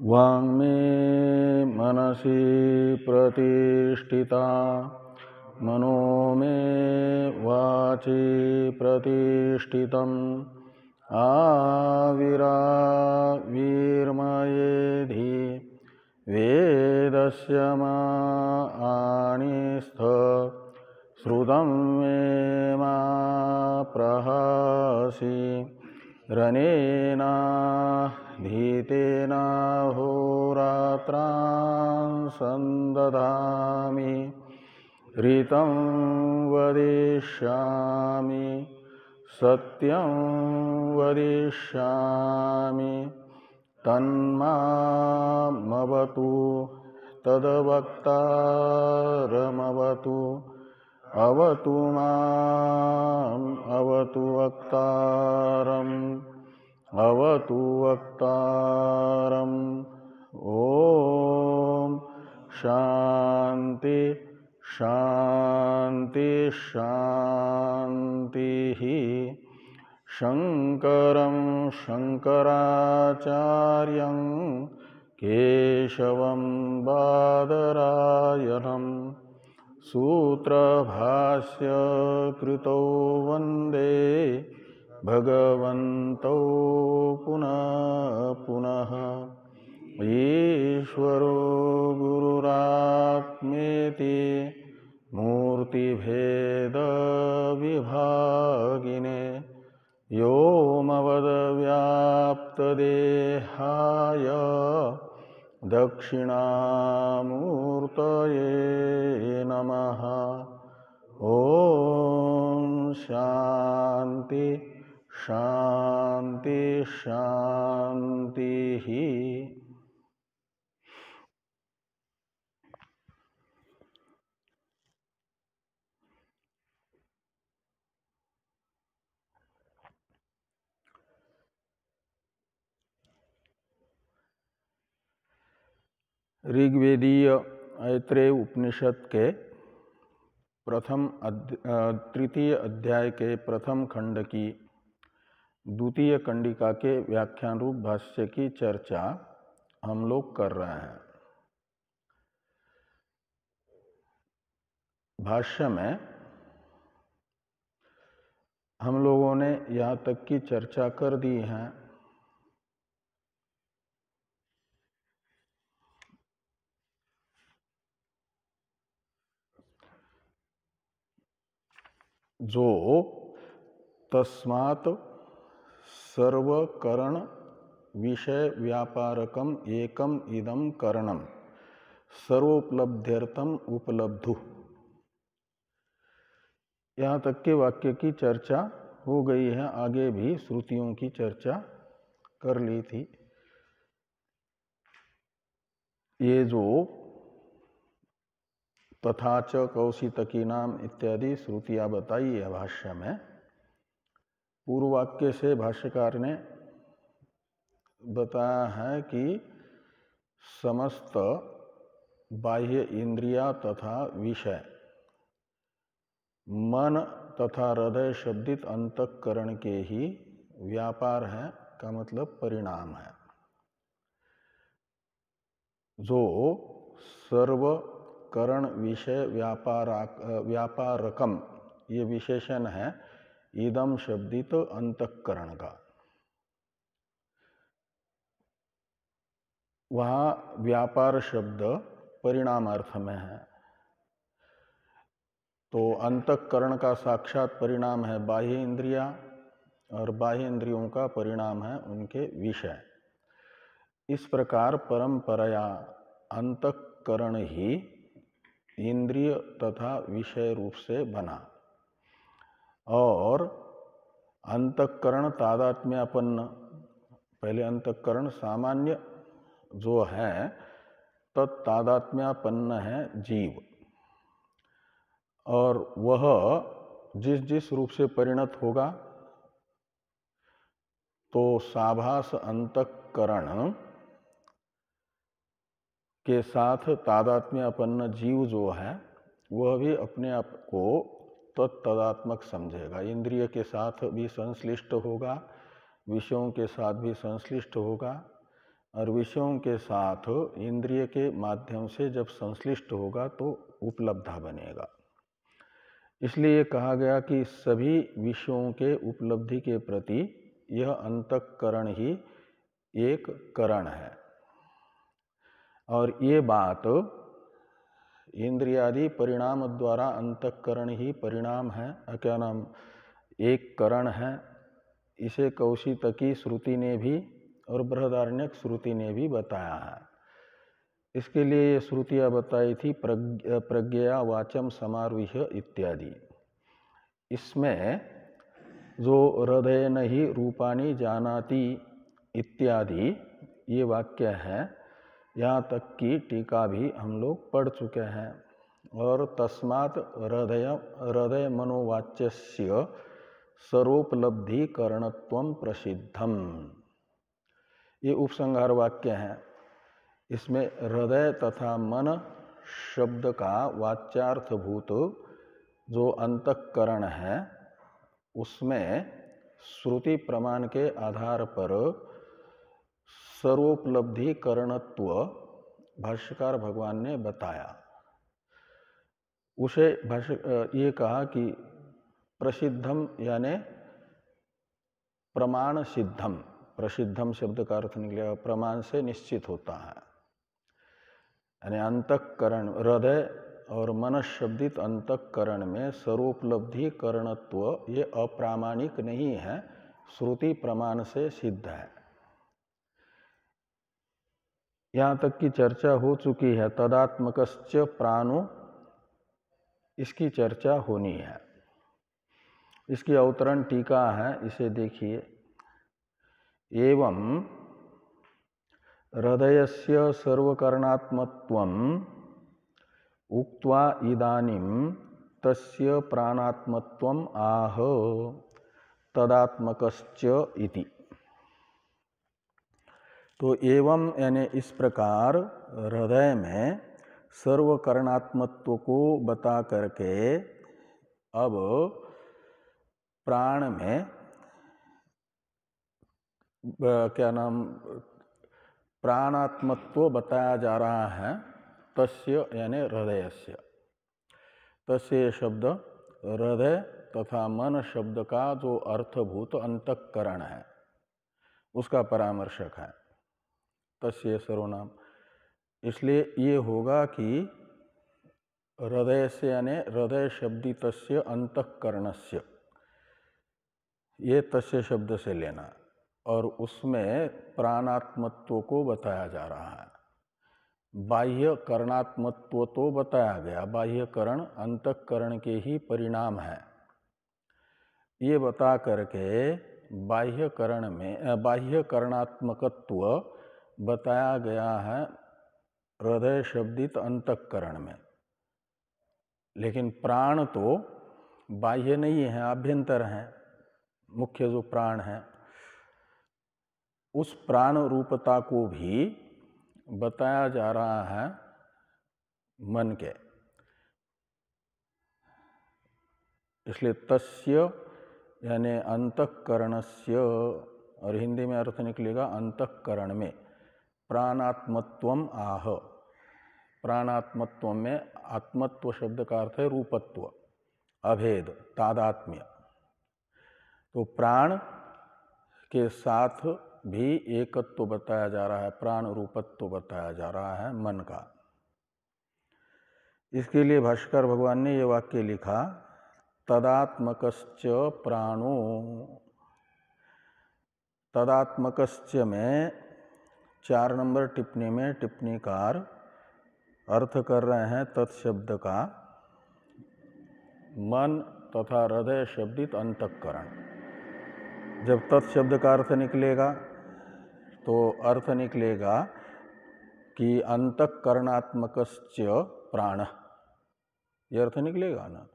वाङ्मे मनसि प्रतिष्ठिता मनो मे वाचि प्रतिष्ठितम् आविराविर्मयेधि वेदस्य मानिस्थ श्रुतं मे मा प्रहसि रनेनाधीतेना होरात्रां सन्दधामि ऋतं वदिष्यामि सत्यं वदिष्यामि तन्मामवतु तद्वक्तारमवतु अवतु माम् अवतु वक्तारम् अवतु वक्तारम्। ॐ शान्ति शान्ति शान्तिः। शङ्करं शङ्कराचार्यं केशवं बादरायणम् सूत्रभाष्य कृतौ वन्दे भगवन्तौ पुनः पुनः। ईश्वरो गुरुरात्मेति मूर्तिभेदविभागिने व्योमवद्व्याप्तदेहाय दक्षिणामूर्तये नमः। ॐ शान्ति शान्ति शान्तिः। ऋग्वेदीय ऐत्रेय उपनिषद के तृतीय अध्याय के प्रथम खंड की द्वितीय कंडिका के व्याख्यान रूप भाष्य की चर्चा हम लोग कर रहे हैं। भाष्य में हम लोगों ने यहाँ तक की चर्चा कर दी है जो तस्मात् सर्वकरण विषय व्यापारकम एकम इदम करणम सर्वोपलब्ध्यर्थम उपलब्धु। यहाँ तक के वाक्य की चर्चा हो गई है। आगे भी श्रुतियों की चर्चा कर ली थी। ये जो तथाच कौशितकी नाम इत्यादि श्रुतियां बताई है भाष्य में, पूर्व वाक्य से भाष्यकार ने बताया है कि समस्त बाह्य इंद्रिया तथा विषय मन तथा हृदय शब्दित अंतःकरण के ही व्यापार है का मतलब परिणाम है। जो सर्व करण विषय व्यापारकम ये विशेषण है इदम शब्दित अंतःकरण का। वहाँ व्यापार शब्द परिणामार्थ में है। तो अंतःकरण का साक्षात परिणाम है बाह्य इंद्रिया और बाह्य इंद्रियों का परिणाम है उनके विषय। इस प्रकार परंपराया अंतःकरण ही इंद्रिय तथा विषय रूप से बना और अंतःकरण तादात्म्यापन्न, पहले अंतःकरण सामान्य जो है तत्तादात्म्यापन्न है जीव, और वह जिस जिस रूप से परिणत होगा तो साभास अंतःकरण के साथ तादात्म्यापन्न जीव जो है वह भी अपने आप को तत्तदात्मक समझेगा। इंद्रिय के साथ भी संश्लिष्ट होगा, विषयों के साथ भी संश्लिष्ट होगा, और विषयों के साथ इंद्रिय के माध्यम से जब संश्लिष्ट होगा तो उपलब्धा बनेगा। इसलिए कहा गया कि सभी विषयों के उपलब्धि के प्रति यह अंतःकरण ही एक करण है। और ये बात इंद्रियादि परिणाम द्वारा अंतःकरण ही परिणाम है, क्या नाम, एक करण है। इसे कौशितकी श्रुति ने भी और बृहदारण्यक श्रुति ने भी बताया है। इसके लिए ये श्रुतियाँ बताई थी प्रज्ञया वाचम समारोह इत्यादि। इसमें जो हृदय नहीं रूपानी जानाति इत्यादि ये वाक्य है, यहाँ तक की टीका भी हम लोग पढ़ चुके हैं। और तस्मात् हृदय मनोवाच्यस्य सर्वोपलब्धि करणत्वम प्रसिद्धम, ये उपसंहार वाक्य है। इसमें हृदय तथा मन शब्द का वाच्यार्थभूत जो अंतःकरण है उसमें श्रुति प्रमाण के आधार पर सर्वोपलब्धि करणत्व भाष्यकार भगवान ने बताया। उसे ये कहा कि प्रसिद्धम यानी प्रमाण सिद्धम, प्रसिद्धम शब्द का अर्थ निकलेगा प्रमाण से निश्चित होता है। यानी अंतःकरण हृदय और मन शब्दित अंतःकरण में सर्वोपलब्धि करणत्व ये अप्रामाणिक नहीं है, श्रुति प्रमाण से सिद्ध है। यहाँ तक की चर्चा हो चुकी है। तदात्मकश्च प्राणो, इसकी चर्चा होनी है। इसकी अवतरण टीका है, इसे देखिए। एवं हृदयस्य सर्वकरणात्मत्वम् उक्त्वा इदानीं तस्य प्राणात्मत्वम् आह तदात्मकश्च इति। तो एवं यानी इस प्रकार हृदय में सर्वकरणात्मत्व को बता करके अब प्राण में क्या नाम प्राणात्मत्व बताया जा रहा है। तस्य यानी हृदयस्य, तस्य शब्द हृदय तथा मन शब्द का जो अर्थभूत अंतःकरण है उसका परामर्शक है, तस्य सर्वनाम। इसलिए ये होगा कि हृदय से यानी हृदय शब्दी तस्य अंतःकरणस्य, ये तस्य शब्द से लेना और उसमें प्राणात्मत्व को बताया जा रहा है। बाह्य करणात्मत्व तो बताया गया, बाह्य करण अंतःकरण के ही परिणाम है। ये बता करके बाह्य करण में बाह्य करणात्मकत्व बताया गया है हृदय शब्दित अंतःकरण में। लेकिन प्राण तो बाह्य नहीं है, आभ्यंतर है। मुख्य जो प्राण है उस प्राण रूपता को भी बताया जा रहा है मन के। इसलिए तस्य यानी अंतःकरणस्य, और हिंदी में अर्थ निकलेगा अंतःकरण में प्राणात्मत्वम आह। प्राणात्मत्व में आत्मत्व शब्द का अर्थ है रूपत्व, अभेद, तादात्म्य। तो प्राण के साथ भी एकत्व बताया जा रहा है, प्राण रूपत्व बताया जा रहा है मन का। इसके लिए भाष्यकार भगवान ने ये वाक्य लिखा, तदात्मकश्च प्राणो। तदात्मकश्च में 4 नंबर टिप्पणी में टिप्पणीकार अर्थ कर रहे हैं तत्शब्द का मन तथा हृदय शब्दित अंतःकरण। जब तत्शब्द का अर्थ निकलेगा तो अर्थ निकलेगा कि अंतःकरणात्मकश्च प्राण, ये अर्थ निकलेगा ना।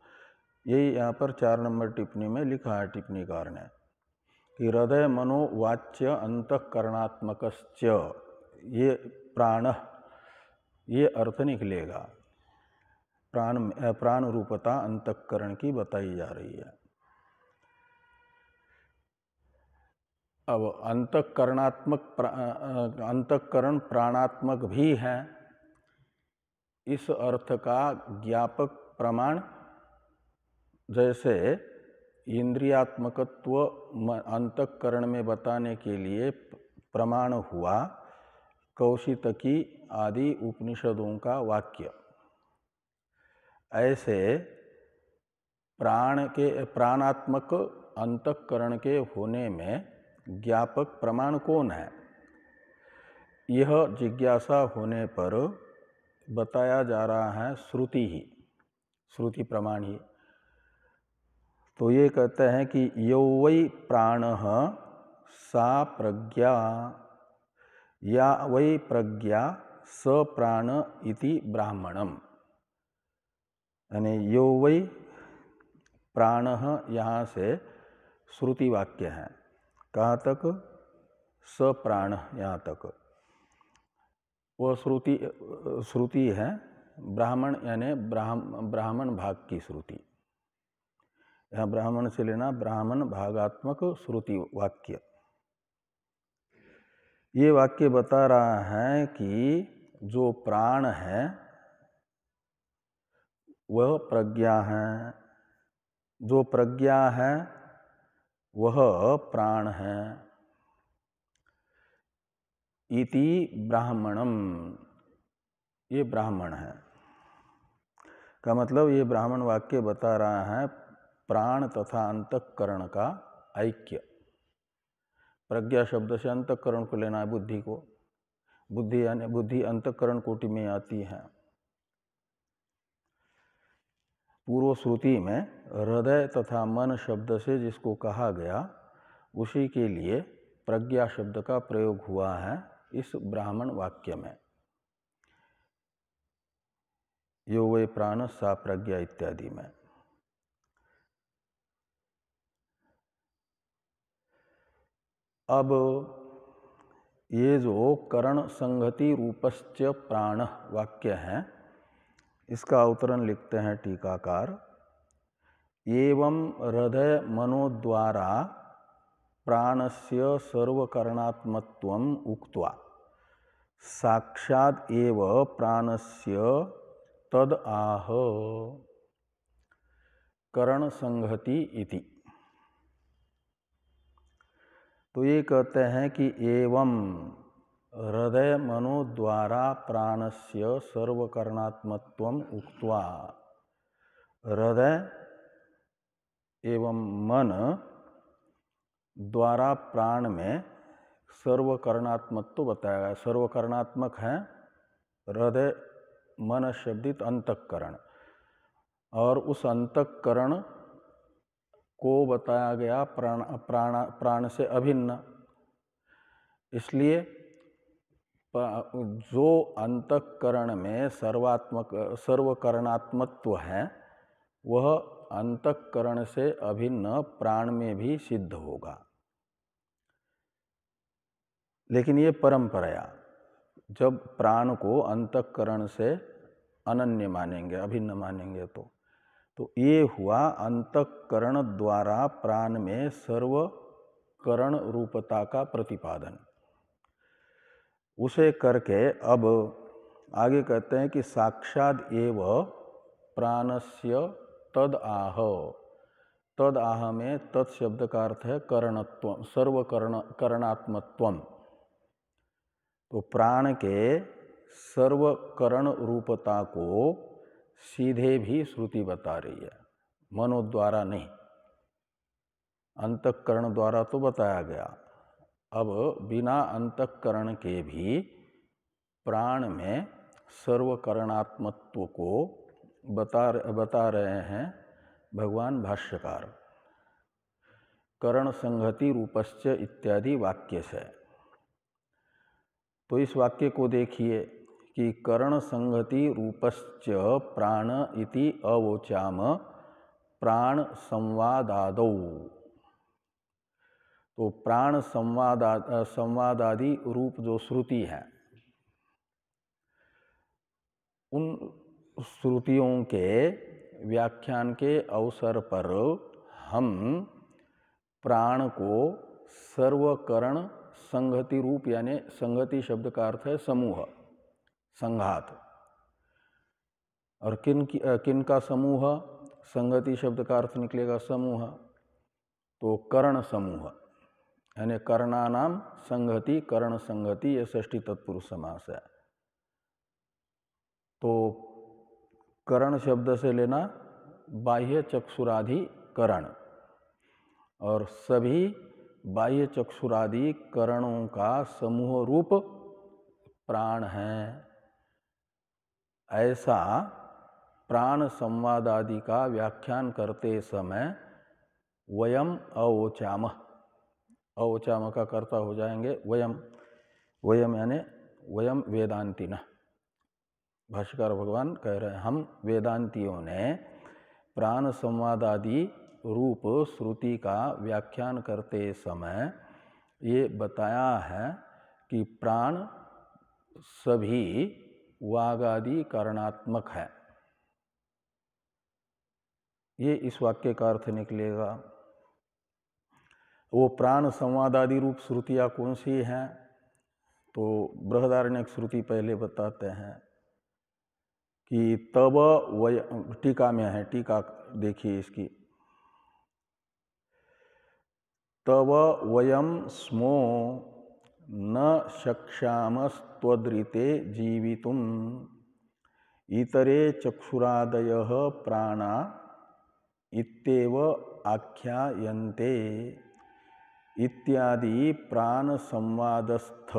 यही यहाँ पर 4 नंबर टिप्पणी में लिखा है टिप्पणीकार ने कि हृदय मनोवाच्य अंतःकरणात्मकश्च, ये प्राण, ये अर्थ निकलेगा। प्राण रूपता अंतःकरण की बताई जा रही है। अब अंतःकरण प्राणात्मक भी है, इस अर्थ का ज्ञापक प्रमाण जैसे इंद्रियात्मकत्व अंतःकरण में बताने के लिए प्रमाण हुआ कौशितकी आदि उपनिषदों का वाक्य, ऐसे प्राणात्मक अंतःकरण के होने में ज्ञापक प्रमाण कौन है? यह जिज्ञासा होने पर बताया जा रहा है श्रुति ही, श्रुति प्रमाण ही। तो ये कहते हैं कि यो वै प्राणः सा प्रज्ञा या वै प्रज्ञा स प्राण इति ब्राह्मणम, यानी यो वै प्राणः यहाँ से श्रुति वाक्य है। कहाँ तक? स प्राण, यहाँ तक वो श्रुति है ब्राह्मण, यानी ब्राह्मण भाग की श्रुति। यहाँ ब्राह्मण से लेना ब्राह्मण भागात्मक श्रुति वाक्य। ये वाक्य बता रहा है कि जो प्राण है वह प्रज्ञा है, जो प्रज्ञा है वह प्राण है। इति ब्राह्मणम, ये ब्राह्मण है का मतलब ये ब्राह्मण वाक्य बता रहा है प्राण तथा अंतःकरण का ऐक्य। प्रज्ञा शब्द से अंतःकरण को लेना है, बुद्धि को। बुद्धि यानी बुद्धि अंतःकरण कोटि में आती है। पूर्व श्रुति में हृदय तथा मन शब्द से जिसको कहा गया उसी के लिए प्रज्ञा शब्द का प्रयोग हुआ है इस ब्राह्मण वाक्य में। यो वै प्राण सा प्रज्ञा इत्यादि में। अब ये जो करण संगति रूपश्च प्राण वाक्य है, इसका अवतरण लिखते हैं टीकाकार। एवं हृदय मनोद्वारा प्राणस्य सर्वकरणात्मत्वम् उक्त्वा साक्षात् एव प्राणस्य तद आह करण संगति इति। तो ये कहते हैं कि एवं हृदय मनो द्वारा प्राणस्य सर्वकरणात्मत्वम् उक्त्वा, हृदय एवं मन द्वारा प्राण में सर्वकरणात्मत्व बताया गया। सर्वकरणात्मक है हृदय मन शब्दित अंतःकरण, और उस अंतःकरण को बताया गया प्राण से अभिन्न। इसलिए जो अंतःकरण में सर्वकरणात्मत्व है वह अंतःकरण से अभिन्न प्राण में भी सिद्ध होगा। लेकिन ये परंपराया, जब प्राण को अंतःकरण से अनन्य मानेंगे, अभिन्न मानेंगे, तो ये हुआ अंतःकरण द्वारा प्राण में सर्वकरण रूपता का प्रतिपादन। उसे करके अब आगे कहते हैं कि साक्षात एव प्राणस्य तद आह। तद आह में तत्शब्द का अर्थ है करणत्व, सर्वकरणात्मत्वम। तो प्राण के सर्वकरण रूपता को सीधे भी श्रुति बता रही है, मनो द्वारा नहीं। अंतःकरण द्वारा तो बताया गया, अब बिना अंतःकरण के भी प्राण में सर्वकरणात्मत्व को बता रहे हैं भगवान भाष्यकार करण संगति रूपश्च इत्यादि वाक्य से। तो इस वाक्य को देखिए कि करण संगति रूपश्च प्राण इति अवोचाम प्राण संवादादौ। तो प्राण संवादादि रूप जो श्रुति है, उन श्रुतियों के व्याख्यान के अवसर पर हम प्राण को सर्वकरण संगति रूप, यानी संगति शब्द का अर्थ है समूह, संघात। और किन का समूह? संगति शब्द का अर्थ निकलेगा समूह, तो कर्ण समूह, यानी कर्णानाम संगति, कर्ण संगति, ये षष्ठी तत्पुरुष समास है। तो कर्ण शब्द से लेना बाह्य चक्षुरादि करण, और सभी बाह्य चक्षुरादि करणों का समूह रूप प्राण है। ऐसा प्राण संवाद आदि का व्याख्यान करते समय वयम अवोचाम, अवोचाम का कर्ता हो जाएंगे वयम, वयम यानी वयम वेदांतिन। भाष्यकार भगवान कह रहे हैं हम वेदांतियों ने प्राण संवाद आदि रूप श्रुति का व्याख्यान करते समय ये बताया है कि प्राण सभी वागादि कारणात्मक है। ये इस वाक्य का अर्थ निकलेगा। वो प्राण संवाद आदि रूप श्रुतियाँ कौन सी हैं? तो बृहदारण्यक श्रुति पहले बताते हैं कि तब वय, टीका में है, टीका देखिए इसकी, तव वयम स्मो न शक्ष्यामस्त्वदृते जीवितुम इतरे चक्षुरादयः प्राणा इत्येव आख्यायन्ते इत्यादि प्राण संवादस्थ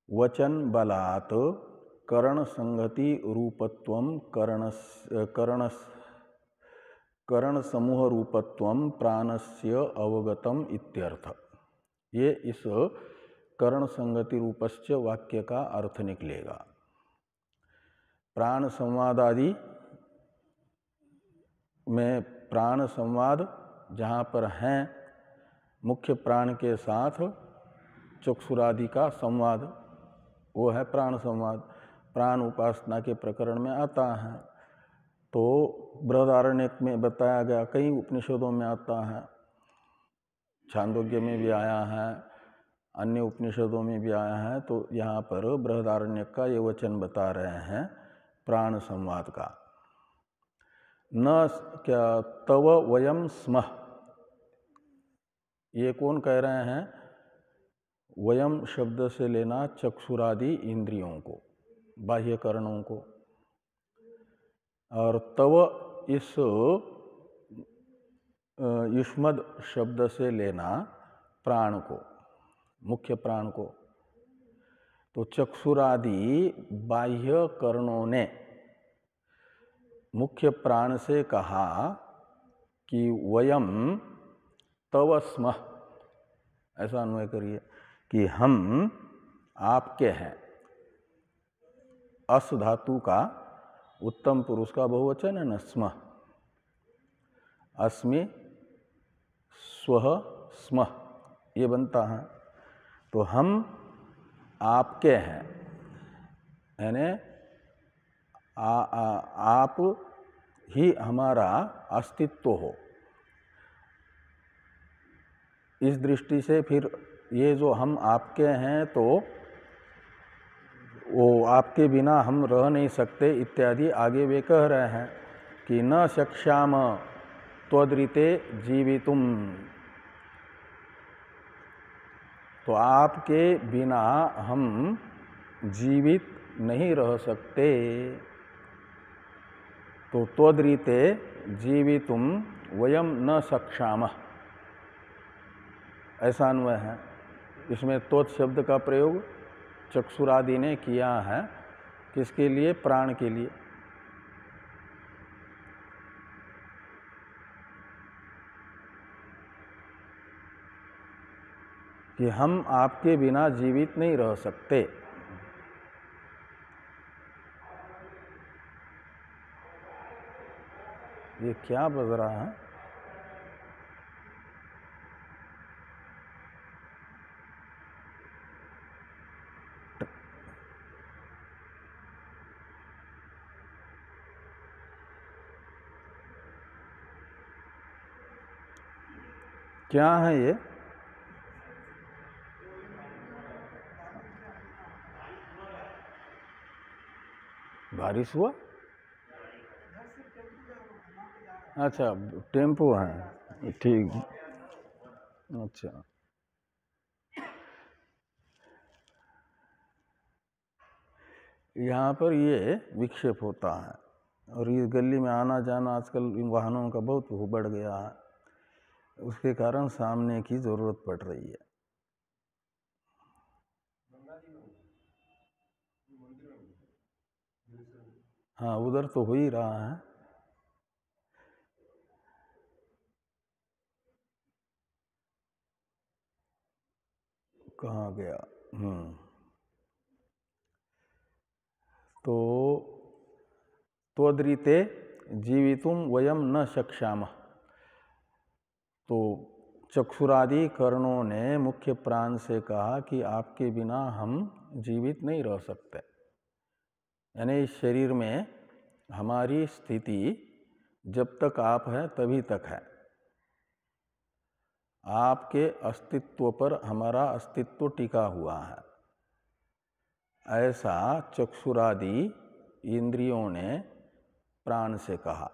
वचन बलात् करण संगति रूपत्वम करण समूह रूपत्वम प्राणस्य अवगतम इत्यर्थ। ये इस करण संगति रूपस्य वाक्य का अर्थ निकलेगा। प्राण संवाद आदि में प्राण संवाद जहाँ पर हैं, मुख्य प्राण के साथ चक्षुरादि का संवाद, वो है प्राण संवाद। प्राण उपासना के प्रकरण में आता है, तो बृहदारण्यक में बताया गया, कई उपनिषदों में आता है, छांदोग्य में भी आया है, अन्य उपनिषदों में भी आया है। तो यहाँ पर बृहदारण्यक का ये वचन बता रहे हैं प्राण संवाद का। न क्या तव वयम स्मः, ये कौन कह रहे हैं? वयम शब्द से लेना चक्षुरादि इंद्रियों को, बाह्य करणों को, और तव इस युष्मद शब्द से लेना प्राण को, मुख्य प्राण को। तो चक्षुरादि बाह्य करणों ने मुख्य प्राण से कहा कि वयम तव स्मः, ऐसा अन्वय करिए कि हम आपके हैं। अस धातु का उत्तम पुरुष का बहुवचन है न, स्मः, अस्मि स्वः स्मः, ये बनता है। तो हम आपके हैं, यानी आप ही हमारा अस्तित्व हो। इस दृष्टि से फिर ये जो हम आपके हैं, तो वो आपके बिना हम रह नहीं सकते इत्यादि आगे वे कह रहे हैं कि न शक्ष्याम त्वदृते जीवितुम, तो आपके बिना हम जीवित नहीं रह सकते। तो त्वदृते जीवितुम वयम न शक्ष्याम, ऐसा अन्वय है। इसमें त्वत् शब्द का प्रयोग चक्षुरादि ने किया है, किसके लिए? प्राण के लिए। कि हम आपके बिना जीवित नहीं रह सकते। ये क्या बज रहा है? क्या है ये? बारिश हुआ? अच्छा, टेम्पो है, ठीक। अच्छा, यहाँ पर ये विक्षेप होता है, और इस गली में आना जाना आजकल इन वाहनों का बहुत बढ़ गया है, उसके कारण सामने की जरूरत पड़ रही है। हाँ, उधर तो हो ही रहा है। कहाँ गया? तो त्वदृते जीवितुम वयम न शक्ष्यामः। तो चक्षुरादि कर्णों ने मुख्य प्राण से कहा कि आपके बिना हम जीवित नहीं रह सकते, यानी इस शरीर में हमारी स्थिति जब तक आप हैं तभी तक है, आपके अस्तित्व पर हमारा अस्तित्व टिका हुआ है, ऐसा चक्षुरादि इंद्रियों ने प्राण से कहा।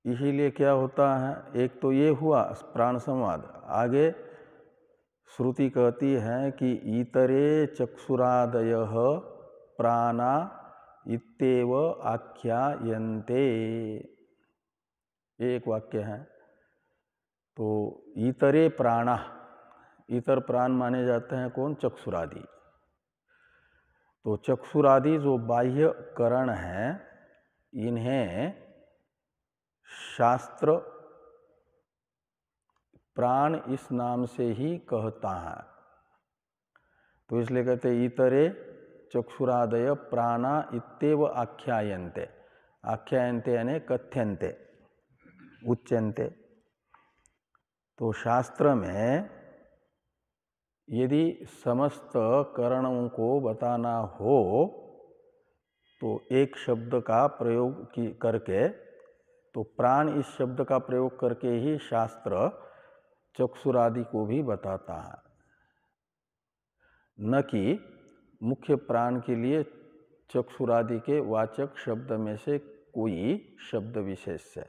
इसीलिए क्या होता है, एक तो ये हुआ प्राण संवाद। आगे श्रुति कहती है कि इतरे चक्षुरादयः प्राणा इत्येव आख्यायन्ते, एक वाक्य है। तो इतरे प्राणा, इतर प्राण माने जाते हैं कौन? चक्षुरादि। तो चक्षुरादि जो बाह्य करण हैं, इन्हें शास्त्र प्राण इस नाम से ही कहता है। तो इसलिए कहते इतरे चक्षुरादय प्राणा इत्येव आख्यायन्ते। आख्यायन्ते यानी कथ्यन्ते, उच्यन्ते। तो शास्त्र में यदि समस्त करणों को बताना हो तो एक शब्द का प्रयोग करके, तो प्राण इस शब्द का प्रयोग करके ही शास्त्र चक्षुरादि को भी बताता है, न कि मुख्य प्राण के लिए चक्षुरादि के वाचक शब्द में से कोई शब्द विशेष से।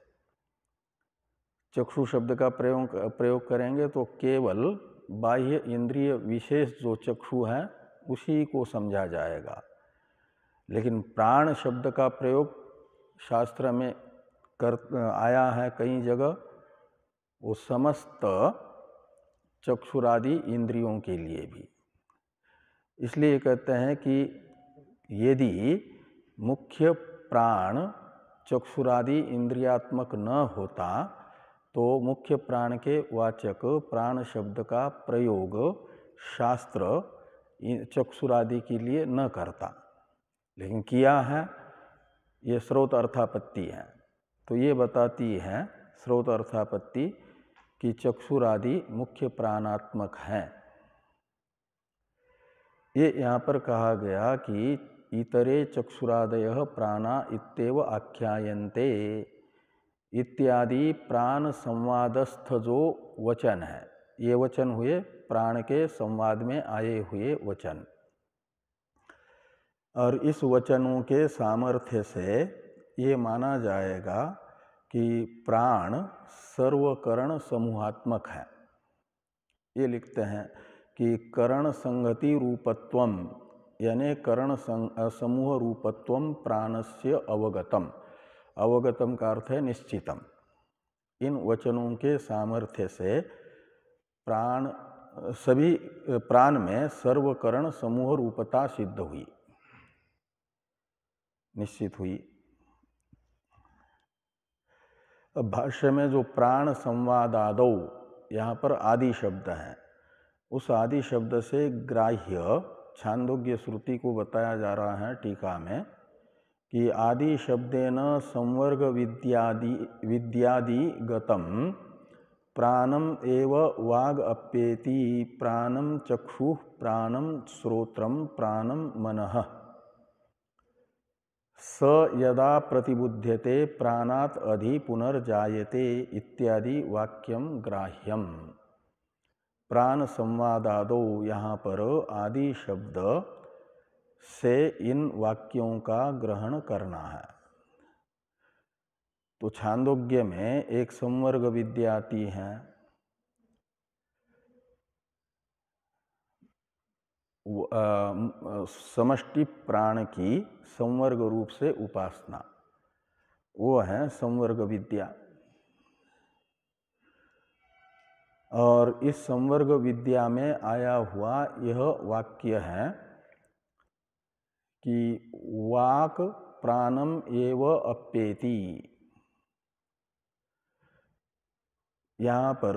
चक्षु शब्द का प्रयोग करेंगे तो केवल बाह्य इंद्रिय विशेष जो चक्षु है उसी को समझा जाएगा, लेकिन प्राण शब्द का प्रयोग शास्त्र में आया है कई जगह, वो समस्त चक्षुरादि इंद्रियों के लिए भी। इसलिए कहते हैं कि यदि मुख्य प्राण चक्षुरादि इंद्रियात्मक न होता तो मुख्य प्राण के वाचक प्राण शब्द का प्रयोग शास्त्र चक्षुरादि के लिए न करता, लेकिन किया है। ये स्रोत अर्थापत्ति है। तो ये बताती है स्रोत अर्थापत्ति कि चक्षुरादि मुख्य प्राणात्मक हैं। ये यहाँ पर कहा गया कि इतरे चक्षुरादयः प्राणा इत्येव आख्यायन्ते इत्यादि प्राण संवादस्थ जो वचन है, ये वचन हुए प्राण के संवाद में आए हुए वचन। और इस वचनों के सामर्थ्य से ये माना जाएगा कि प्राण सर्वकरण समूहात्मक है। ये लिखते हैं कि करण संगति रूपत्वम, यानी करण समूह रूपत्वम प्राणस्य अवगतम। अवगतम का अर्थ है निश्चितम। इन वचनों के सामर्थ्य से सभी प्राण में सर्वकरण समूह रूपता सिद्ध हुई, निश्चित हुई। अब भाष्य में जो प्राण संवादादौ, यहाँ पर आदि शब्द है, उस आदि शब्द से ग्राह्य छांदोग्य श्रुति को बताया जा रहा है टीका में कि आदि शब्देन संवर्ग विद्यादि गतम प्राणम एव वाग अप्येति प्राणम चक्षु प्राणम श्रोत्रम प्राणम मनः। स यदा प्रतिबुध्यते प्राणात अधि पुनर्जायते इत्यादि वाक्यम ग्राह्यम। प्राण संवादादो यहाँ पर आदि शब्द से इन वाक्यों का ग्रहण करना है। तो छांदोग्य में एक संवर्ग विद्या आती है, समष्टि प्राण की संवर्ग रूप से उपासना, वो है संवर्ग विद्या। और इस संवर्ग विद्या में आया हुआ यह वाक्य है कि वाक प्राणम एव अप्येति। यहाँ पर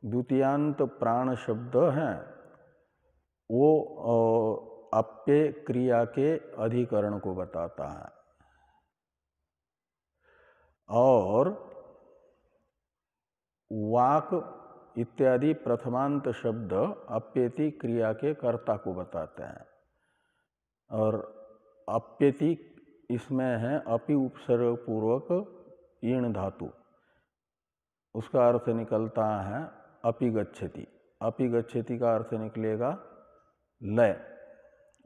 द्वितीयांत प्राण शब्द है, वो अप्य क्रिया के अधिकरण को बताता है। और वाक इत्यादि प्रथमांत शब्द अप्येति क्रिया के कर्ता को बताते हैं। और अप्येति इसमें है अपि उपसर्ग पूर्वक ईण धातु, उसका अर्थ निकलता है अपि गच्छति। अपि गच्छति का अर्थ निकलेगा लय,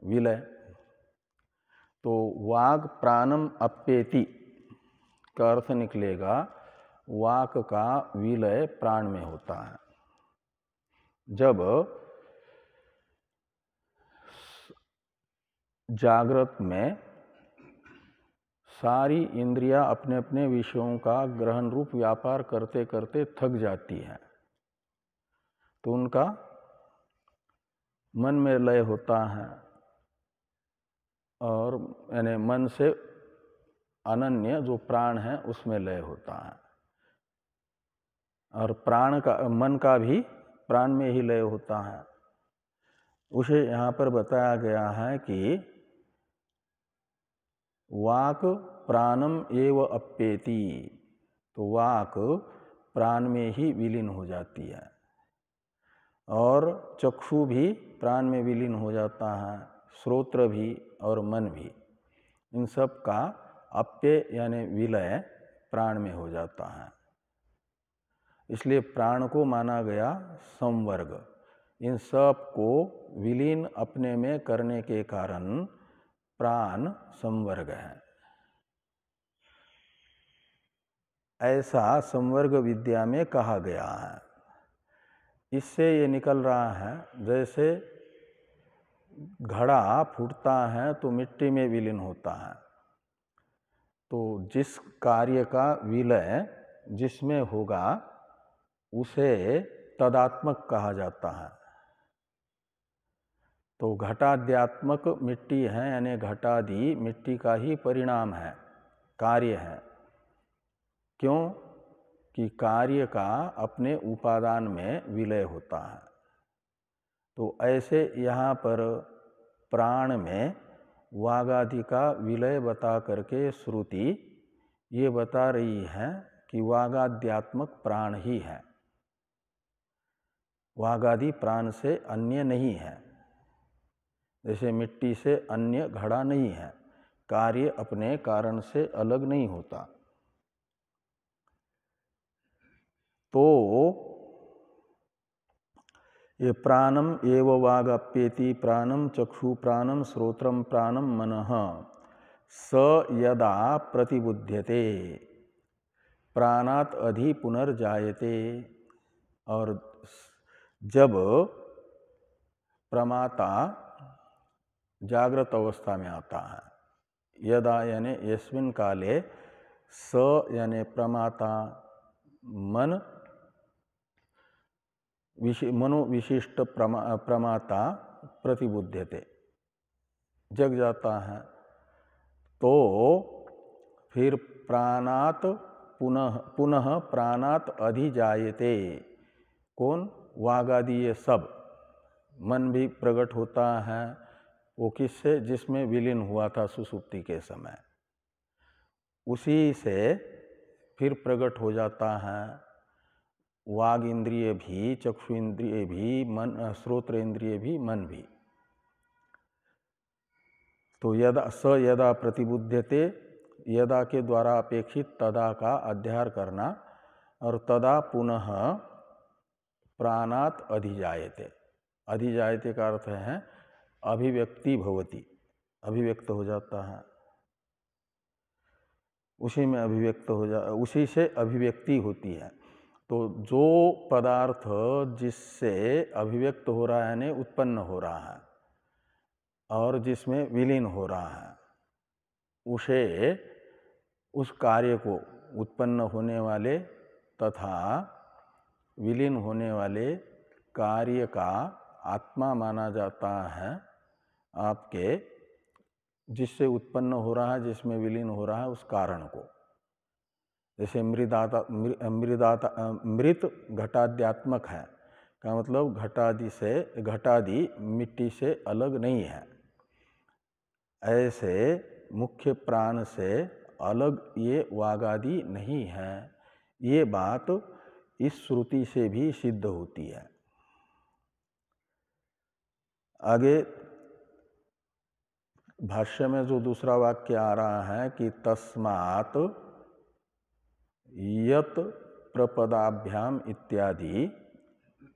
विलय। तो वाग प्राणम अप्येति का अर्थ निकलेगा वाक का विलय प्राण में होता है। जब जागृत में सारी इंद्रियां अपने अपने विषयों का ग्रहण रूप व्यापार करते करते थक जाती हैं, तो उनका मन में लय होता है, और यानी मन से अनन्य जो प्राण है उसमें लय होता है। और प्राण का, मन का भी प्राण में ही लय होता है। उसे यहाँ पर बताया गया है कि वाक प्राणम एव अप्येति, तो वाक प्राण में ही विलीन हो जाती है, और चक्षु भी प्राण में विलीन हो जाता है, श्रोत्र भी और मन भी, इन सब का अप्य यानी विलय प्राण में हो जाता है। इसलिए प्राण को माना गया संवर्ग। इन सब को विलीन अपने में करने के कारण प्राण संवर्ग है। ऐसा संवर्ग विद्या में कहा गया है। इससे ये निकल रहा है जैसे घड़ा फूटता है तो मिट्टी में विलीन होता है, तो जिस कार्य का विलय जिसमें होगा उसे तदात्मक कहा जाता है। तो घटाद्यात्मक मिट्टी है, यानी घटादि मिट्टी का ही परिणाम है, कार्य है। क्यों कि कार्य का अपने उपादान में विलय होता है। तो ऐसे यहाँ पर प्राण में वागादि का विलय बता करके श्रुति ये बता रही है कि वागाद्यात्मक प्राण ही है, वागादि प्राण से अन्य नहीं है। जैसे मिट्टी से अन्य घड़ा नहीं है, कार्य अपने कारण से अलग नहीं होता। तो ये प्राणम एव वागप्येति प्राणम चक्षु प्राणम श्रोत्रम प्राणम मनः स यदा प्रतिबुध्यते प्राणात अधि पुनर्जायते। और जब प्रमाता जागृत अवस्था में आता है, यदा यानी यस्मिन काले, स यानी प्रमाता मन, मनोविशिष्ट प्रमाता प्रतिबुध्यते जग जाता है, तो फिर प्राणात पुनः प्राणात अधिजायते। कौन? वागादि ये सब। मन भी प्रकट होता है, वो किससे? जिसमें विलीन हुआ था सुसुप्ति के समय, उसी से फिर प्रकट हो जाता है। वाग इंद्रिय भी, चक्षु इंद्रिय भी, मन, श्रोत्र इंद्रिय भी, मन भी। तो यदा स यदा प्रतिबुध्यते, यदा के द्वारा अपेक्षित तदा का अध्यार करना, और तदा पुनः प्राणात अधिजायते। अधिजायते का अर्थ है अभिव्यक्ति भवति, अभिव्यक्त हो जाता है, उसी में अभिव्यक्त हो जा, उसी से अभिव्यक्ति होती है। तो जो पदार्थ जिससे अभिव्यक्त हो रहा है यानी उत्पन्न हो रहा है और जिसमें विलीन हो रहा है, उसे, उस कार्य को उत्पन्न होने वाले तथा विलीन होने वाले कार्य का आत्मा माना जाता है। आपके जिससे उत्पन्न हो रहा है, जिसमें विलीन हो रहा है, उस कारण को। जैसे मृत घटाद्यात्मक है का मतलब घटादि से, घटादि मिट्टी से अलग नहीं है, ऐसे मुख्य प्राण से अलग ये वागादि नहीं है। ये बात इस श्रुति से भी सिद्ध होती है। आगे भाष्य में जो दूसरा वाक्य आ रहा है कि तस्मात् यत प्रपदाभ्याम इत्यादि,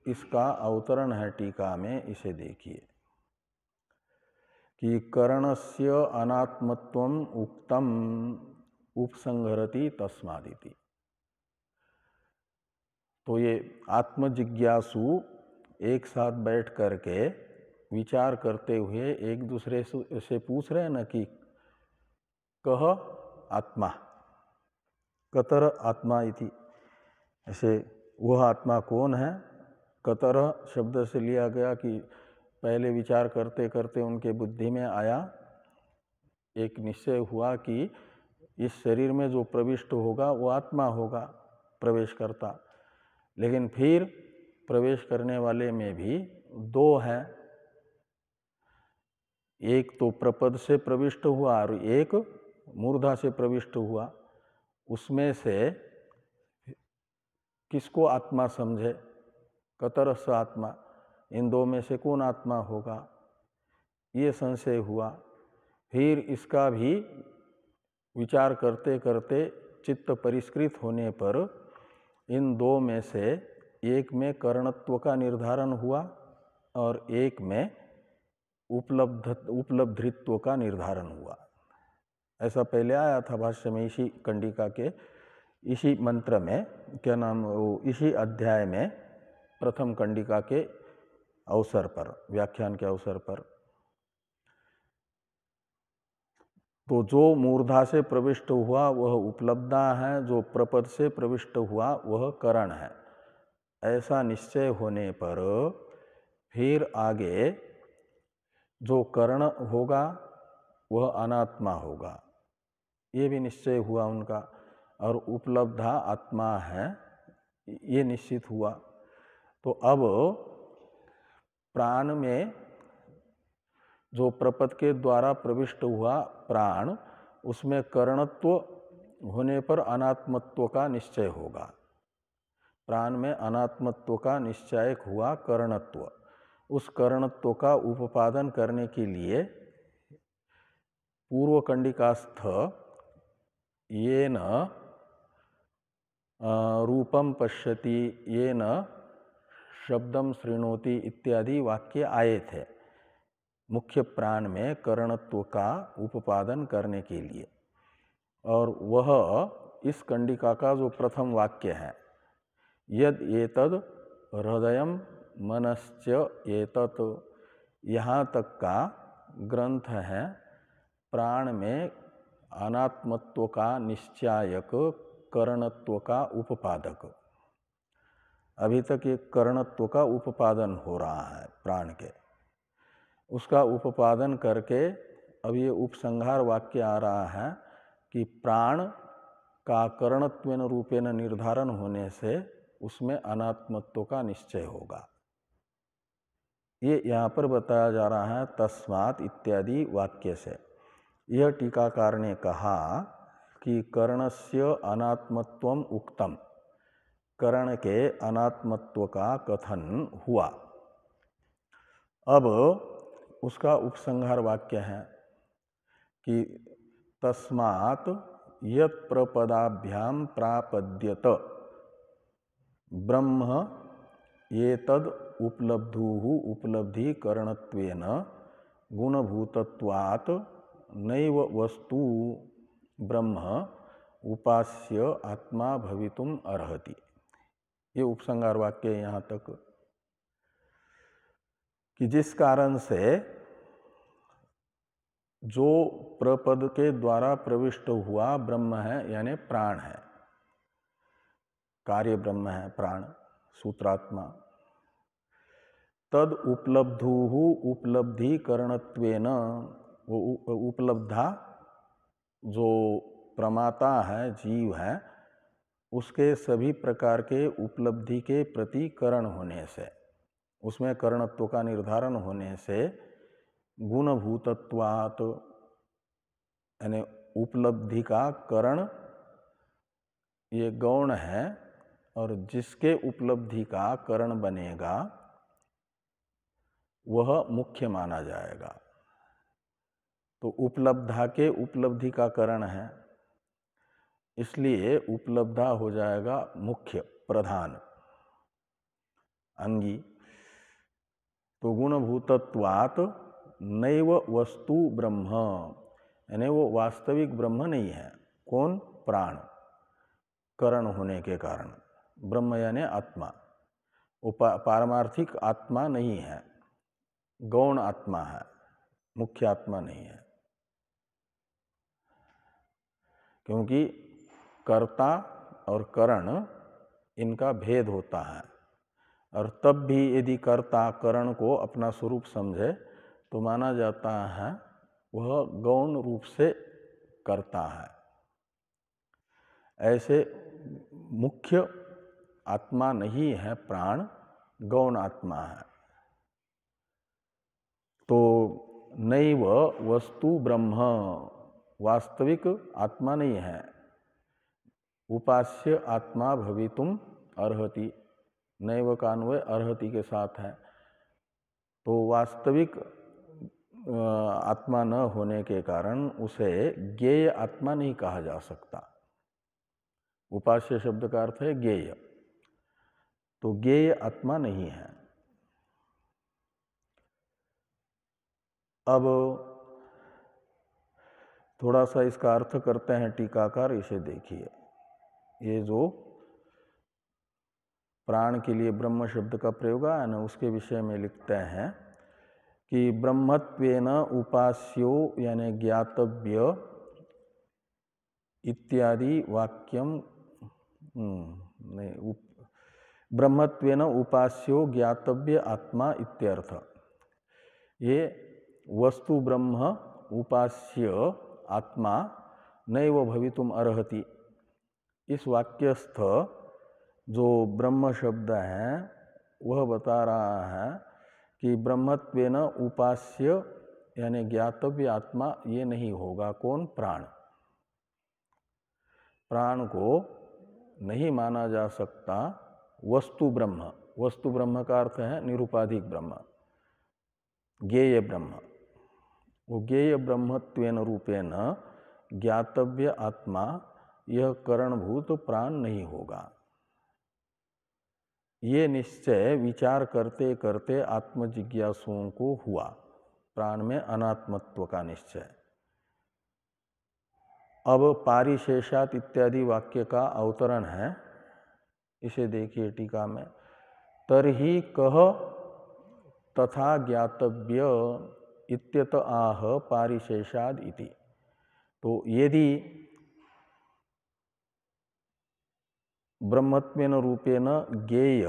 इसका अवतरण है टीका में, इसे देखिए कि करणस्य अनात्मत्वम उक्तम उपसंहरति तस्मादिति। तो ये आत्मजिज्ञासु एक साथ बैठ करके विचार करते हुए एक दूसरे से पूछ रहे हैं न कि कह आत्मा, कतर आत्मा इति। ऐसे वह आत्मा कौन है? कतर शब्द से लिया गया कि पहले विचार करते करते उनके बुद्धि में आया, एक निश्चय हुआ कि इस शरीर में जो प्रविष्ट होगा वो आत्मा होगा, प्रवेश करता। लेकिन फिर प्रवेश करने वाले में भी दो हैं, एक तो प्रपद से प्रविष्ट हुआ और एक मूर्धा से प्रविष्ट हुआ। उसमें से किसको आत्मा समझे? कतरस आत्मा, इन दो में से कौन आत्मा होगा? ये संशय हुआ। फिर इसका भी विचार करते करते चित्त परिष्कृत होने पर इन दो में से एक में करणत्व का निर्धारण हुआ और एक में उपलब्धित्व का निर्धारण हुआ। ऐसा पहले आया था भाष्य में, इसी कंडिका के इसी मंत्र में, क्या नाम, इसी अध्याय में प्रथम कंडिका के अवसर पर, व्याख्यान के अवसर पर। तो जो मूर्धा से प्रविष्ट हुआ वह उपलब्धा है, जो प्रपद से प्रविष्ट हुआ वह करण है। ऐसा निश्चय होने पर फिर आगे जो करण होगा वह अनात्मा होगा, ये भी निश्चय हुआ उनका, और उपलब्धा आत्मा है, ये निश्चित हुआ। तो अब प्राण में जो प्रपद के द्वारा प्रविष्ट हुआ प्राण, उसमें करणत्व होने पर अनात्मत्व का निश्चय होगा। प्राण में अनात्मत्व का निश्चय हुआ करणत्व। उस करणत्व का उपादान करने के लिए पूर्व कंडिकास्थ ये न रूपम पश्यति, ये न शब्दम शृणोति इत्यादि वाक्य आए थे मुख्य प्राण में करणत्व का उपादान करने के लिए। और वह इस कंडिका का जो प्रथम वाक्य है, यद एतद हृदयम मनश्च एतत्, यहाँ तक का ग्रंथ है प्राण में अनात्मत्व का निश्चायक, करणत्व का उपादक। अभी तक ये करणत्व का उपादन हो रहा है प्राण के, उसका उपादन करके अब ये उपसंहार वाक्य आ रहा है कि प्राण का करणत्वेन रूपेण निर्धारण होने से उसमें अनात्मत्व का निश्चय होगा। ये यहाँ पर बताया जा रहा है तस्मात् इत्यादि वाक्य से। यह टीकाकार ने कहा कि कर्णस्य अनात्मत्वम उक्तम, कर्ण के अनात्मत्व का कथन हुआ। अब उसका उपसंहार वाक्य है कि तस्मात् यत् प्रपदाभ्याम प्रापद्यत ब्रह्म एतद् उपलब्धुः उपलब्धिकरणत्वेन गुणभूतत्वात् नैव वस्तु ब्रह्म उपास्य आत्मा भवितुम अर्हति। ये उपसंहार वाक्य है यहाँ तक कि जिस कारण से जो प्रपद के द्वारा प्रविष्ट हुआ ब्रह्म है यानी प्राण है, कार्य ब्रह्म है प्राण सूत्रात्मा, तद उपलब्धुः उपलब्धिकरणत्वेन, वो उपलब्धा जो प्रमाता है जीव है उसके सभी प्रकार के उपलब्धि के प्रति करण होने से, उसमें करणत्व का निर्धारण होने से गुणभूतत्वात् यानी उपलब्धि का करण ये गौण है और जिसके उपलब्धि का करण बनेगा वह मुख्य माना जाएगा। तो उपलब्धा के उपलब्धि का करण है, इसलिए उपलब्धा हो जाएगा मुख्य प्रधान अंगी। तो गुणभूतत्वात् नैव वस्तु ब्रह्म, यानी वो वास्तविक ब्रह्म नहीं है। कौन? प्राण, करण होने के कारण। ब्रह्म यानी आत्मा, वो पारमार्थिक आत्मा नहीं है, गौण आत्मा है, मुख्य आत्मा नहीं है। क्योंकि कर्ता और करण इनका भेद होता है, और तब भी यदि कर्ता करण को अपना स्वरूप समझे तो माना जाता है वह गौण रूप से करता है। ऐसे मुख्य आत्मा नहीं है प्राण, गौण आत्मा है। तो नैव वस्तु ब्रह्म, वास्तविक आत्मा नहीं है। उपास्य आत्मा भवितुम अर्हति, नैव का अन्वय अर्हति के साथ है। तो वास्तविक आत्मा न होने के कारण उसे ज्ञेय आत्मा नहीं कहा जा सकता। उपास्य शब्द का अर्थ है ज्ञेय, तो ज्ञेय आत्मा नहीं है। अब थोड़ा सा इसका अर्थ करते हैं टीकाकार, इसे देखिए। ये जो प्राण के लिए ब्रह्म शब्द का प्रयोग है ना, उसके विषय में लिखते हैं कि ब्रह्मत्वेन उपास्यो यानी ज्ञातव्य इत्यादि वाक्यम नहीं, ब्रह्मत्वेन उपास्यो ज्ञातव्य आत्मा इत्यर्थ। ये वस्तु ब्रह्म उपास्य आत्मा नैव भवितुम अर्हति, इस वाक्यस्थ जो ब्रह्म शब्द है वह बता रहा है कि ब्रह्मत्वेन उपास्य यानी ज्ञातव्य आत्मा ये नहीं होगा। कौन? प्राण। प्राण को नहीं माना जा सकता वस्तु ब्रह्म। वस्तु ब्रह्म का अर्थ है निरुपाधिक ब्रह्म, ज्ञेय ब्रह्म। वो ज्ञेय ब्रह्मत्वेन रूपेण ज्ञातव्य आत्मा यह करणभूत प्राण नहीं होगा। ये निश्चय विचार करते करते आत्मजिज्ञासुओं को हुआ, प्राण में अनात्मत्व का निश्चय। अब पारिशेषात इत्यादि वाक्य का अवतरण है, इसे देखिए टीका में। तरहि कह तथा ज्ञातव्य इत्यत आह पारिशेषाद इति। तो यदि ब्रह्मत्वेन रूपेण ज्ञेय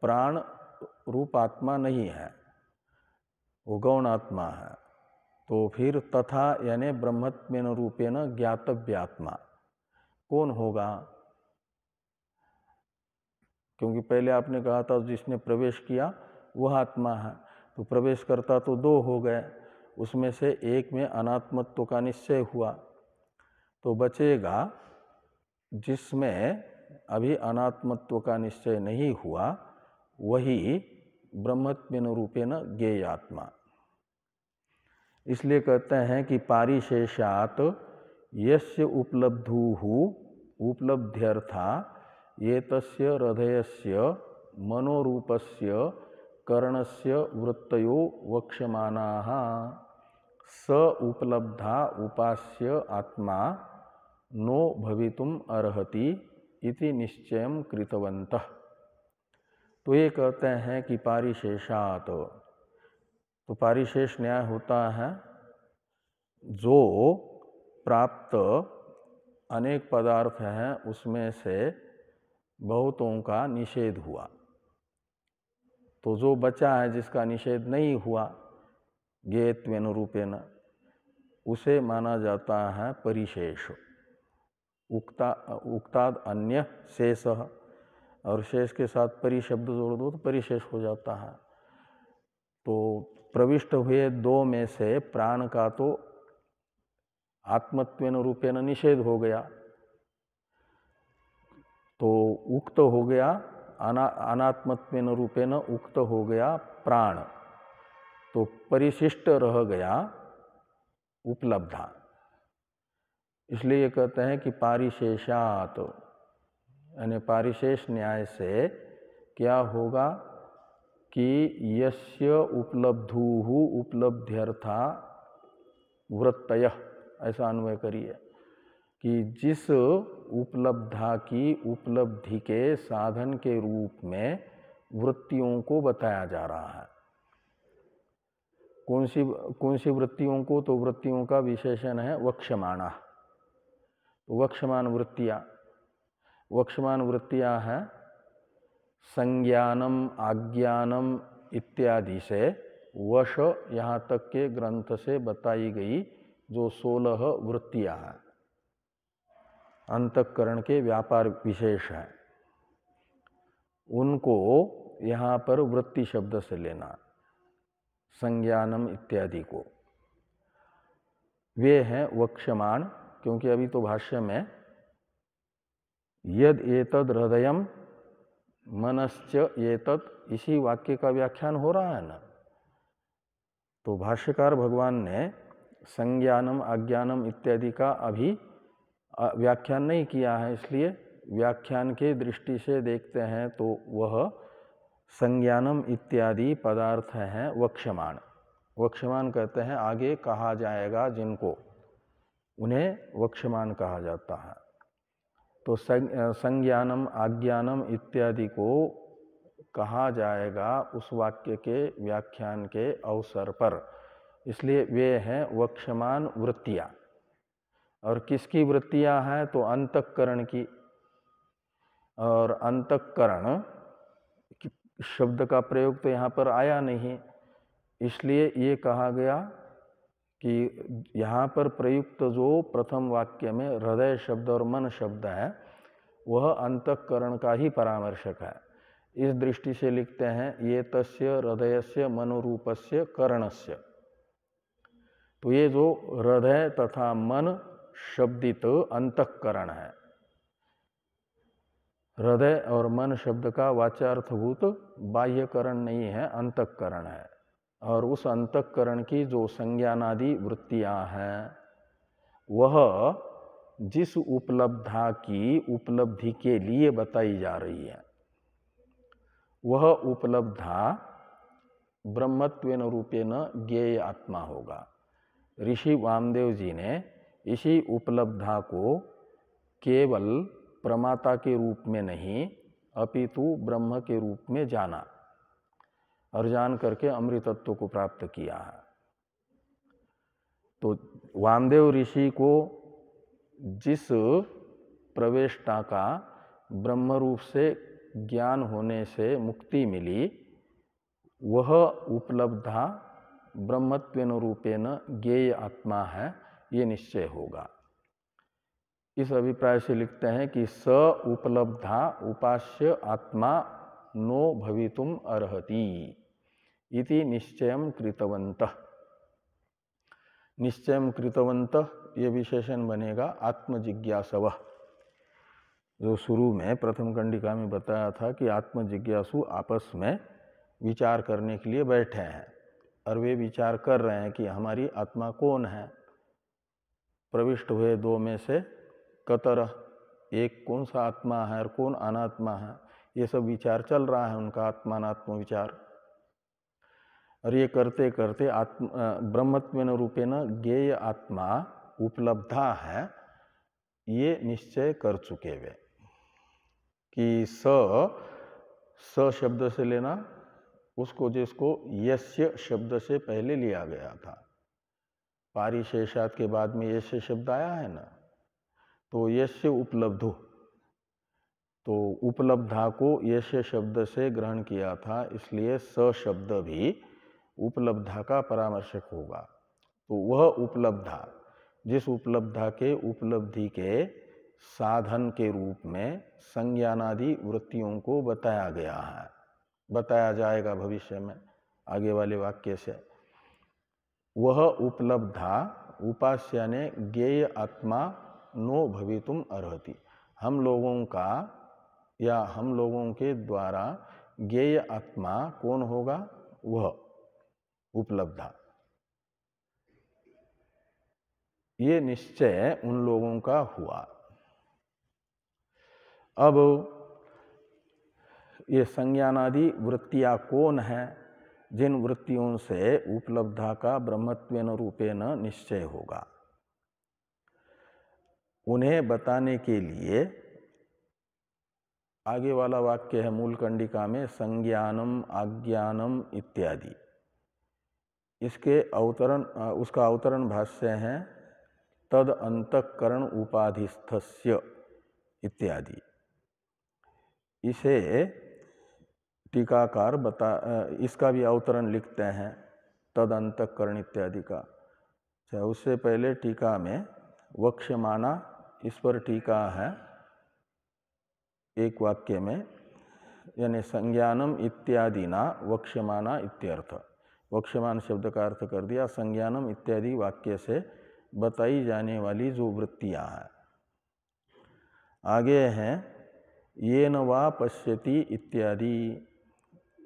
प्राण रूप आत्मा नहीं है, वो गौण आत्मा है, तो फिर तथा यानी ब्रह्मत्वेन रूपेण ज्ञातव्य आत्मा कौन होगा? क्योंकि पहले आपने कहा था जिसने प्रवेश किया वह आत्मा है, तो प्रवेश करता तो दो हो गए, उसमें से एक में अनात्मत्व का निश्चय हुआ, तो बचेगा जिसमें अभी अनात्मत्व का निश्चय नहीं हुआ, वही ब्रह्मत्वेन रूपेण ज्ञेय आत्मा। इसलिए कहते हैं कि पारिशेषात यस्य उपलब्धुः उपलब्ध्यर्था एतस्य हृदयस्य मनोरूपस्य करणस्य वृत्तयो वक्ष्यमानाः स उपलब्धा उपास्य आत्मा नो भवितुम अर्हति इति निश्चयं कृतवन्तः। तो ये कहते हैं कि पारिशेषात, तो पारिशेष न्याय होता है जो प्राप्त अनेक पदार्थ हैं उसमें से बहुतों का निषेध हुआ, तो जो बचा है जिसका निषेध नहीं हुआ ज्ञेयत्वेन रूपेण, उसे माना जाता है परिशेष। उक्ताद अन्य शेष, और शेष के साथ परिशब्द जोड़ दो तो परिशेष हो जाता है। तो प्रविष्ट हुए दो में से प्राण का तो आत्मत्वेन रूपेण निषेध हो गया, तो उक्त हो गया अनात्मत्वेन रूपेण उक्त हो गया प्राण, तो परिशिष्ट रह गया उपलब्धा। इसलिए कहते हैं कि पारिशेषात, यानी पारिशेष न्याय से क्या होगा कि यस्य उपलब्धुः उपलब्ध्यर्था वृत्तयः, ऐसा अन्वय करिए कि जिस उपलब्धा की उपलब्धि के साधन के रूप में वृत्तियों को बताया जा रहा है। कौन सी वृत्तियों को? तो वृत्तियों का विशेषण है वक्ष्यमाणा। वक्ष्यमान वृत्तियां हैं संज्ञानम आज्ञानम इत्यादि से वश यहाँ तक के ग्रंथ से बताई गई जो 16 वृत्तियां हैं, अंतःकरण के व्यापार विशेष हैं, उनको यहाँ पर वृत्ति शब्द से लेना, संज्ञानम इत्यादि को। वे हैं वक्ष्यमाण, क्योंकि अभी तो भाष्य में यद एतद हृदयम मनश्च एतत्, इसी वाक्य का व्याख्यान हो रहा है ना। तो भाष्यकार भगवान ने संज्ञानम आज्ञानम इत्यादि का अभी व्याख्यान नहीं किया है, इसलिए व्याख्यान के दृष्टि से देखते हैं तो वह संज्ञानम इत्यादि पदार्थ हैं वक्ष्यमाण। वक्ष्यमाण कहते हैं आगे कहा जाएगा जिनको, उन्हें वक्ष्यमाण कहा जाता है। तो संज्ञानम आज्ञानम इत्यादि को कहा जाएगा उस वाक्य के व्याख्यान के अवसर पर, इसलिए वे हैं वक्ष्यमाण वृत्तियां। और किसकी वृत्तियां हैं? तो अंतःकरण की। और अंतःकरण शब्द का प्रयोग तो यहाँ पर आया नहीं, इसलिए ये कहा गया कि यहाँ पर प्रयुक्त जो प्रथम वाक्य में हृदय शब्द और मन शब्द है वह अंतःकरण का ही परामर्शक है। इस दृष्टि से लिखते हैं ये तस्य हृदयस्य मनोरूपस्य करणस्य। तो ये जो हृदय तथा मन शब्दित अंतःकरण है, हृदय और मन शब्द का वाच्यार्थभूत बाह्यकरण नहीं है, अंतःकरण है। और उस अंतःकरण की जो संज्ञानादि वृत्तियां हैं वह जिस उपलब्धा की उपलब्धि के लिए बताई जा रही है वह उपलब्धा ब्रह्मत्वेन रूपेण ज्ञेय आत्मा होगा। ऋषि वामदेव जी ने इसी उपलब्धा को केवल प्रमाता के रूप में नहीं अपितु ब्रह्म के रूप में जाना और जान करके अमृतत्व को प्राप्त किया है। तो वामदेव ऋषि को जिस प्रवेष्टा का ब्रह्म रूप से ज्ञान होने से मुक्ति मिली वह उपलब्धा ब्रह्मत्वेन रूपेण ज्ञेय आत्मा है, ये निश्चय होगा। इस अभिप्राय से लिखते हैं कि स उपलब्धा उपास्य आत्मा नो भवितुम अर्हति इति निश्चयं कृतवन्तः। निश्चयं कृतवन्तः ये विशेषण बनेगा आत्मजिज्ञासवः। जो शुरू में प्रथम कंडिका में बताया था कि आत्मजिज्ञासु आपस में विचार करने के लिए बैठे हैं, और वे विचार कर रहे हैं कि हमारी आत्मा कौन है। प्रविष्ट हुए दो में से कतर, एक कौन सा आत्मा है और कौन अनात्मा है, ये सब विचार चल रहा है उनका, आत्मानात्म विचार। और ये करते करते ब्रह्मत्वेन रूपेण ज्ञेय आत्मा उपलब्धा है, ये निश्चय कर चुके वे कि स शब्द से लेना उसको, जिसको यस्य शब्द से पहले लिया गया था। पारिशेषात के बाद में यस्य शब्द आया है ना, तो यस्य उपलब्धो, तो उपलब्धा को यस्य शब्द से ग्रहण किया था, इसलिए स शब्द भी उपलब्धा का परामर्शक होगा। तो वह उपलब्धा, जिस उपलब्धा के उपलब्धि के साधन के रूप में संज्ञानादि वृत्तियों को बताया गया है, बताया जाएगा भविष्य में आगे वाले वाक्य से, वह उपलब्धा उपास्याने ज्ञेय आत्मा नो भवितुम अर्हति। हम लोगों का या हम लोगों के द्वारा ज्ञेय आत्मा कौन होगा? वह उपलब्धा। ये निश्चय उन लोगों का हुआ। अब ये संज्ञानादि वृत्तियां कौन है? जिन वृत्तियों से उपलब्धा का ब्रह्मत्वेन रूपेण निश्चय होगा, उन्हें बताने के लिए आगे वाला वाक्य है मूल कंडिका में, संज्ञानम आज्ञानम इत्यादि। इसके अवतरण, उसका अवतरण भाष्य है तद अंतःकरण उपाधिस्थस्य इत्यादि। इसे टीकाकार इसका भी अवतरण लिखते हैं तद अंतःकरण इत्यादि का। उससे पहले टीका में वक्ष्यमाना, इस पर टीका है एक वाक्य में, यानी संज्ञानम इत्यादि ना वक्ष्यमाना इत्यर्थ। वक्ष्यमान शब्द का अर्थ कर दिया संज्ञानम इत्यादि वाक्य से बताई जाने वाली जो वृत्तियां हैं। आगे हैं येन वा पश्यति इत्यादि।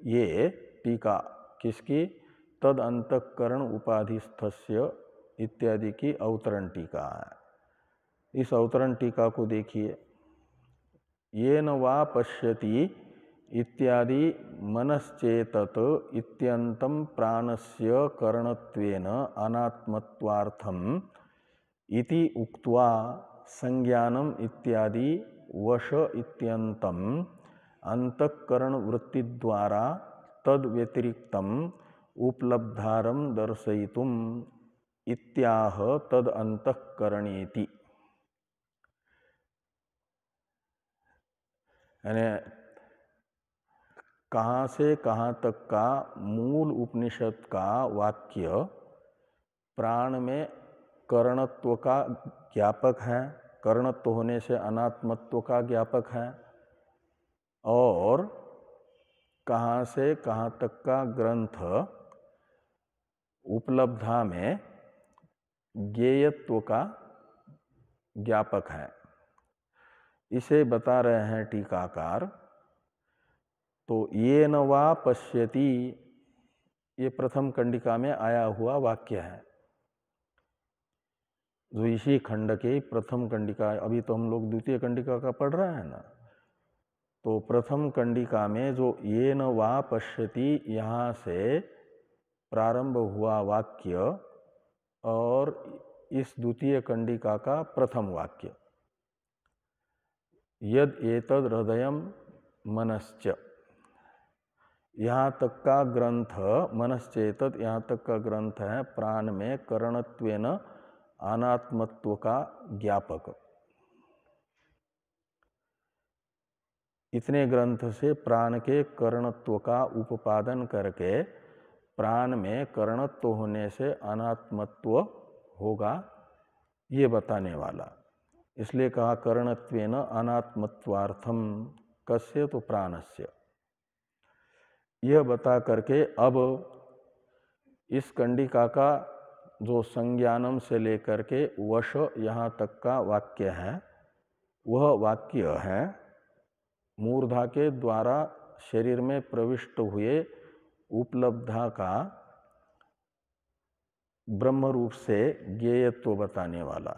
ये टीका किसकी? तद अंतःकरण उपाधिस्थस्य इत्यादि की अवतरण टीका है। इस अवतरण टीका को देखिए। येन वा पश्यति इत्यादि मनश्चेतत इत्यन्तं प्राणस्य करणत्वेन अनात्मत्वार्थम इति उक्त्वा संज्ञानम इत्यादि वश इत्यन्तं अंतःकरण वृत्ति द्वारा तद व्यतिरिक्तम उपलब्धारम दर्शयितुम इत्याह तद अंतःकरणेति। यानी कहाँ से कहाँ तक का मूल उपनिषद का वाक्य प्राण में करणत्व का ज्ञापक है, करणत्व होने से अनात्मत्व का ज्ञापक है, और कहाँ से कहाँ तक का ग्रंथ उपलब्धा में ज्ञेयत्व का ज्ञापक है, इसे बता रहे हैं टीकाकार। तो ये न वा पश्यति, ये प्रथम कंडिका में आया हुआ वाक्य है, जो इसी खंड के प्रथम कंडिका। अभी तो हम लोग द्वितीय कंडिका का पढ़ रहे हैं ना, तो प्रथम कंडिका में जो ये न वा पश्यति यहाँ से प्रारंभ हुआ वाक्य और इस द्वितीय कंडिका का प्रथम वाक्य, यद एतद हृदयम मनश्च, यहाँ तक का ग्रंथ मनश्चेतत, यहाँ तक का ग्रंथ है प्राण में करणत्वेन अनात्मत्व का ज्ञापक। इतने ग्रंथ से प्राण के करणत्व का उपादन करके प्राण में करणत्व होने से अनात्मत्व होगा, ये बताने वाला। इसलिए कहा करणत्वेन अनात्मत्वार्थम, कस्य? तो प्राणस्य। यह बता करके अब इस कंडिका का जो संज्ञानम से लेकर के वश यहाँ तक का वाक्य है, वह वाक्य है मूर्धा के द्वारा शरीर में प्रविष्ट हुए उपलब्धा का ब्रह्म रूप से ज्ञेयत्व बताने वाला।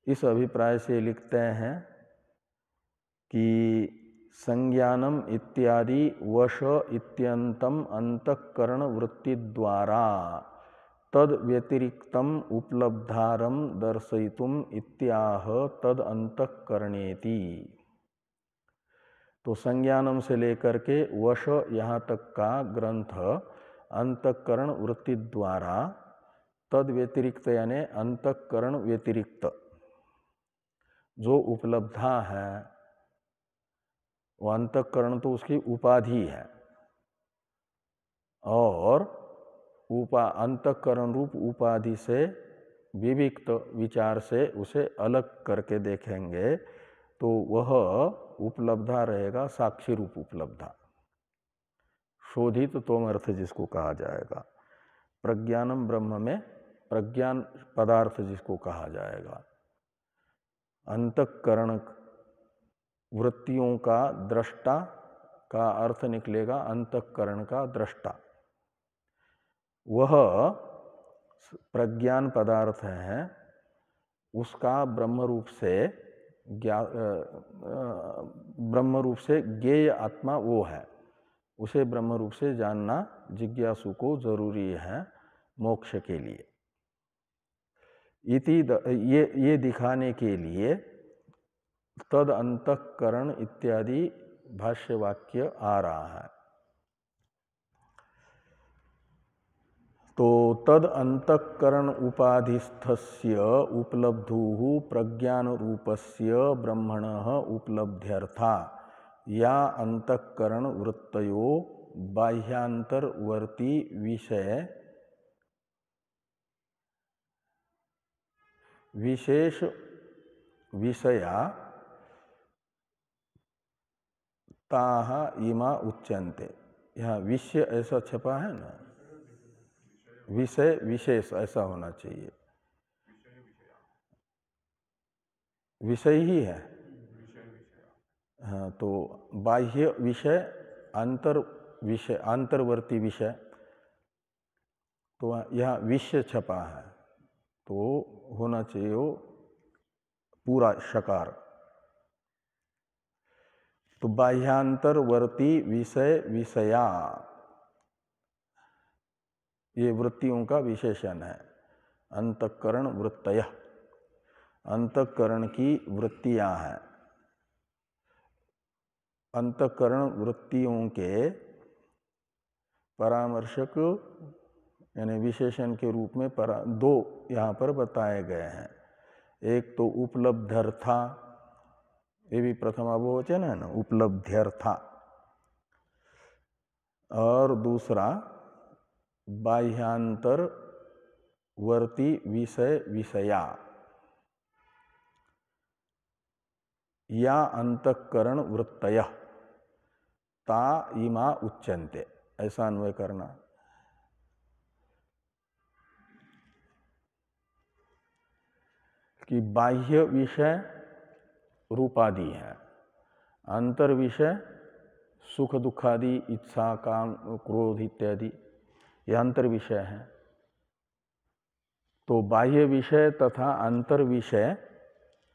इस अभिप्राय से लिखते हैं कि संज्ञानम इत्यादि वश इत्यंतम अंतःकरण वृत्ति द्वारा तद व्यतिरिक्तम उपलब्धारम दर्शयितुम इत्याह तद अंतःकरणेति। तो संज्ञानम से लेकर के वश यहाँ तक का ग्रंथ अंतःकरण वृत्ति द्वारा तद व्यतिरिक्त यानी अंतःकरण व्यतिरिक्त जो उपलब्धा है, वो अंतःकरण तो उसकी उपाधि है और अंतःकरण रूप उपाधि से विविक्त विचार से उसे अलग करके देखेंगे तो वह उपलब्धा रहेगा साक्षी रूप उपलब्धा, शोधित तोमर्थ जिसको कहा जाएगा। प्रज्ञानम ब्रह्म में प्रज्ञान पदार्थ जिसको कहा जाएगा। अंतःकरण वृत्तियों का दृष्टा का अर्थ निकलेगा अंतःकरण का दृष्टा। वह प्रज्ञान पदार्थ है, उसका ब्रह्म रूप से ज्ञेय आत्मा वो है, उसे ब्रह्म रूप से जानना जिज्ञासु को जरूरी है मोक्ष के लिए। ये दिखाने के लिए तद अंतःकरण इत्यादि भाष्य वाक्य आ रहा है। तो तद अंतःकरण उपाधिस्थस्य उपलब्धु प्रज्ञान रूपस्य ब्रह्मणः उपलब्ध्यर्था या अंतःकरण वृत्तयो बाह्यांतरवर्ती विशेष विषया ताः इमा उच्यन्ते। यहाँ विषय ऐसा छपा है ना, विषय विशेष ऐसा होना चाहिए, विषय ही है। हाँ, तो बाह्य विषय अंतर्वर्ती विषय, तो यहाँ विषय छपा है तो होना चाहिए वो पूरा शकार। तो बाह्यांतरवर्ती विषय विषया ये वृत्तियों का विशेषण है। अंतःकरण वृत्तय, अंतःकरण की वृत्तियां हैं। अंतःकरण वृत्तियों के परामर्शक यानी विशेषण के रूप में दो यहाँ पर बताए गए हैं। एक तो उपलब्ध्यर्था, ये भी प्रथमा बहुवचन है ना, उपलब्ध्यर्था, और दूसरा बाह्यांतरवर्ती विषय विषया या अंतःकरण वृत्तय ता इमा उच्यन्ते, ऐसा अन्वय करना। कि बाह्य विषय रूपादि है, अंतर विषय सुख दुखादि इच्छा काम क्रोध इत्यादि ये अंतर विषय है। तो बाह्य विषय तथा अंतर विषय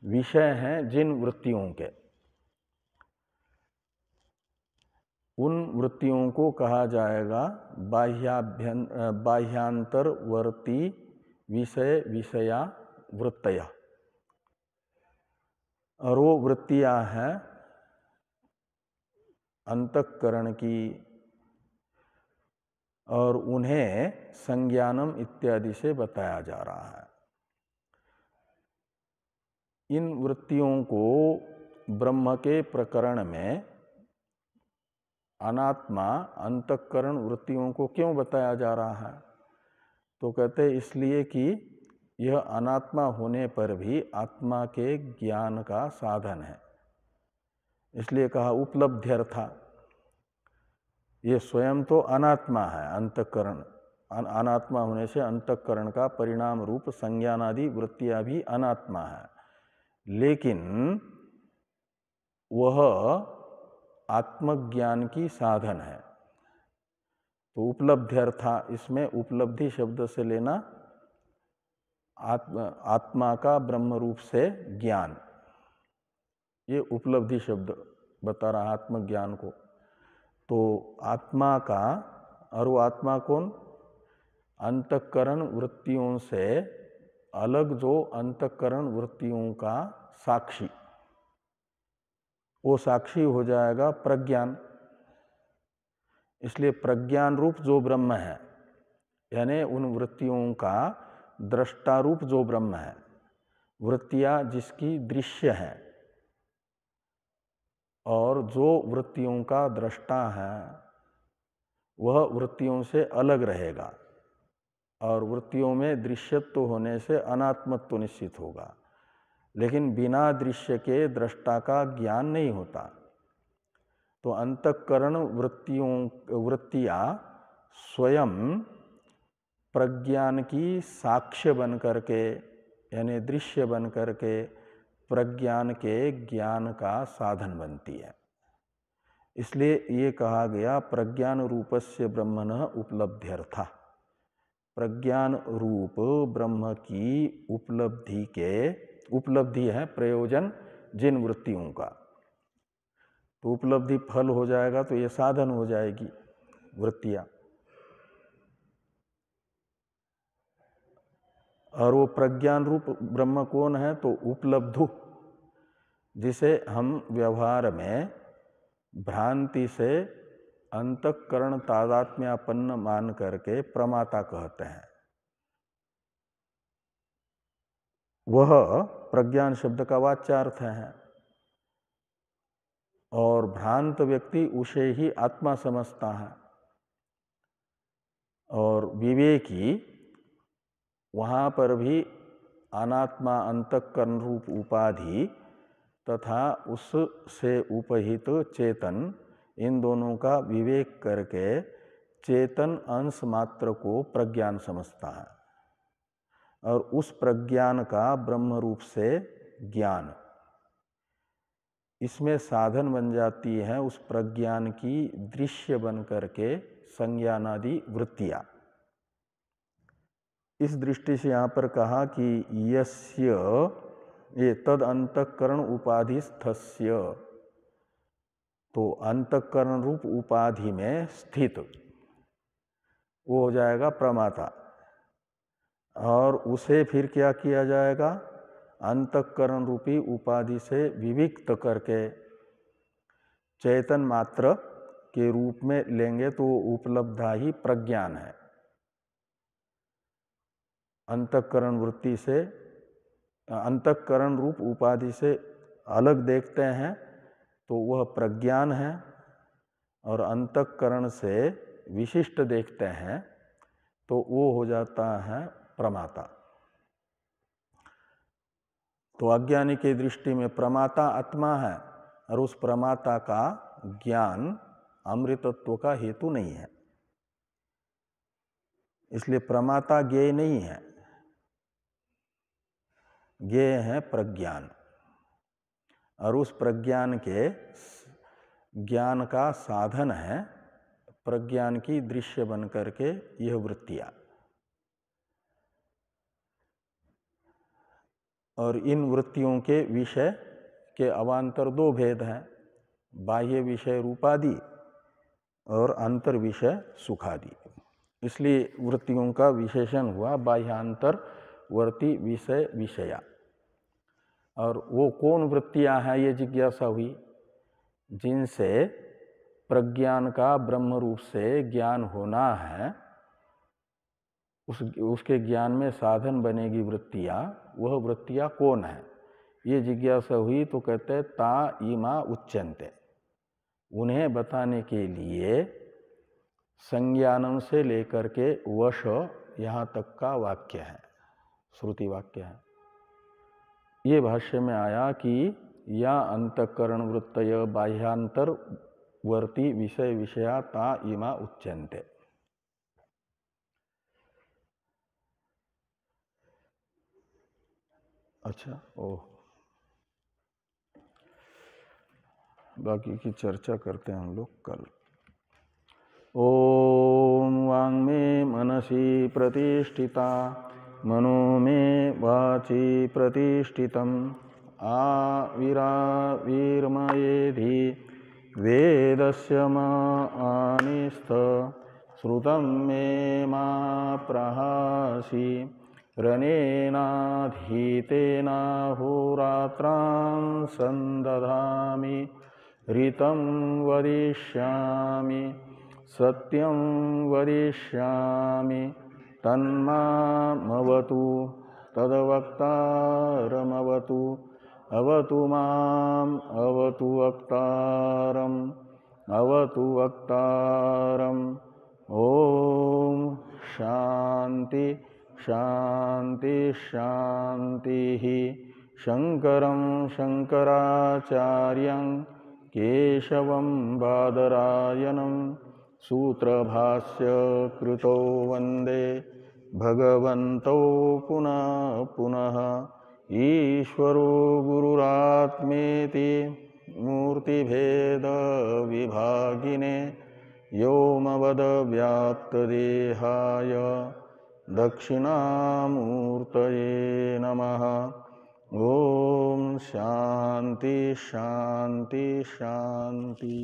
विषय हैं जिन वृत्तियों के, उन वृत्तियों को कहा जाएगा बाह्यांतरवर्ती विषय विषया वृत्तय। और वो वृत्तियां हैं अंतःकरण की, और उन्हें संज्ञानम इत्यादि से बताया जा रहा है। इन वृत्तियों को ब्रह्म के प्रकरण में अनात्मा अंतःकरण वृत्तियों को क्यों बताया जा रहा है? तो कहते हैं इसलिए कि यह अनात्मा होने पर भी आत्मा के ज्ञान का साधन है, इसलिए कहा उपलब्ध्यर्था। ये स्वयं तो अनात्मा है, अंतःकरण अनात्मा होने से अंतःकरण का परिणाम रूप संज्ञानादि वृत्तियां भी अनात्मा है, लेकिन वह आत्मज्ञान की साधन है। तो उपलब्ध्यर्था, इसमें उपलब्धि शब्द से लेना आत्मा का ब्रह्म रूप से ज्ञान, ये उपलब्धि शब्द बता रहा आत्मज्ञान को। तो आत्मा का, और वो आत्मा कौन? अंतःकरण वृत्तियों से अलग जो अंतःकरण वृत्तियों का साक्षी, वो साक्षी हो जाएगा प्रज्ञान। इसलिए प्रज्ञान रूप जो ब्रह्म है, यानी उन वृत्तियों का दृष्टा रूप जो ब्रह्म है, वृत्तियां जिसकी दृश्य है, और जो वृत्तियों का दृष्टा है वह वृत्तियों से अलग रहेगा, और वृत्तियों में दृश्यत्व होने से अनात्मत्व निश्चित होगा। लेकिन बिना दृश्य के दृष्टा का ज्ञान नहीं होता। तो अंतःकरण वृत्तियां स्वयं प्रज्ञान की साक्ष्य बन करके, यानी दृश्य बन करके प्रज्ञान के ज्ञान का साधन बनती है। इसलिए ये कहा गया प्रज्ञान रूपस्य ब्रह्मणः उपलब्ध्यर्था, प्रज्ञान रूप ब्रह्म की उपलब्धि है प्रयोजन जिन वृत्तियों का। तो उपलब्धि फल हो जाएगा तो ये साधन हो जाएगी वृत्तियां। और वो प्रज्ञान रूप ब्रह्म कौन है? तो उपलब्धु, जिसे हम व्यवहार में भ्रांति से अंतःकरण तादात्म्यापन्न मान करके प्रमाता कहते हैं, वह प्रज्ञान शब्द का वाच्यार्थ है। और भ्रांत व्यक्ति उसे ही आत्मा समझता है, और विवेकी वहाँ पर भी अनात्मा अंतःकरण रूप उपाधि तथा उससे उपहित चेतन, इन दोनों का विवेक करके चेतन अंश मात्र को प्रज्ञान समझता है, और उस प्रज्ञान का ब्रह्म रूप से ज्ञान, इसमें साधन बन जाती है उस प्रज्ञान की दृश्य बन करके संज्ञानादि वृत्तियां। इस दृष्टि से यहाँ पर कहा कि यस्य, ये तद अंतःकरण उपाधिस्थस्य, तो अंतःकरण रूप उपाधि में स्थित वो हो जाएगा प्रमाता, और उसे फिर क्या किया जाएगा? अंतःकरण रूपी उपाधि से विविक्त करके चेतन मात्र के रूप में लेंगे तो उपलब्धा ही प्रज्ञान है। अंतःकरण वृत्ति से, अंतःकरण रूप उपाधि से अलग देखते हैं तो वह प्रज्ञान है, और अंतःकरण से विशिष्ट देखते हैं तो वो हो जाता है प्रमाता। तो अज्ञानी की दृष्टि में प्रमाता आत्मा है, और उस प्रमाता का ज्ञान अमृतत्व का हेतु नहीं है, इसलिए प्रमाता ज्ञेय नहीं है, ज्ञेय है प्रज्ञान। और उस प्रज्ञान के ज्ञान का साधन है प्रज्ञान की दृश्य बन करके यह वृत्तियां। और इन वृत्तियों के विषय के अवान्तर दो भेद हैं, बाह्य विषय रूपादि और अंतर विषय सुखादि। इसलिए वृत्तियों का विशेषण हुआ बाह्यांतर वर्ती विषय विषया। और वो कौन वृत्तियां हैं, ये जिज्ञासा हुई, जिनसे प्रज्ञान का ब्रह्म रूप से ज्ञान होना है, उसके ज्ञान में साधन बनेगी वृत्तियां, वह वृत्तियां कौन है, ये जिज्ञासा हुई। तो कहते हैं ता इमा उच्यन्ते, उन्हें बताने के लिए संज्ञानम से लेकर के वश यहाँ तक का वाक्य है, श्रुति वाक्य है। ये भाष्य में आया कि या अंतःकरण वृत्तय बाह्यांतर वर्ती विषय विषया ता इमा उच्यन्ते। अच्छा, ओह, बाकी की चर्चा करते हैं हम लोग कल। ओम वाङ्मे मनसि प्रतिष्ठिता मनो मे वाचि प्रतिष्ठितम् आविराविर्मयेधि वेदस्य मानिस्थ श्रुतं मे मा प्रहासि रनेनाधीतेनाहोरात्रां सन्दधामि ऋतं वदिष्यामि सत्यं वदिष्यामि तन्मामवतु तद्वक्तारमवतु अवतु माम् अवतु वक्तारम् अवतु वक्तारम् ओम शांति शांति शांति शंकरं शंकराचार्यं केशवं बादरायणं सूत्रभाष्य कृतो वंदे भगवन्तौ पुनः पुनः ईश्वरो गुरुरात्मेति मूर्तिभेद विभागिने व्योमवद्व्याप्तदेहाय दक्षिणामूर्तये नमः। ओम शांति शांति शांति।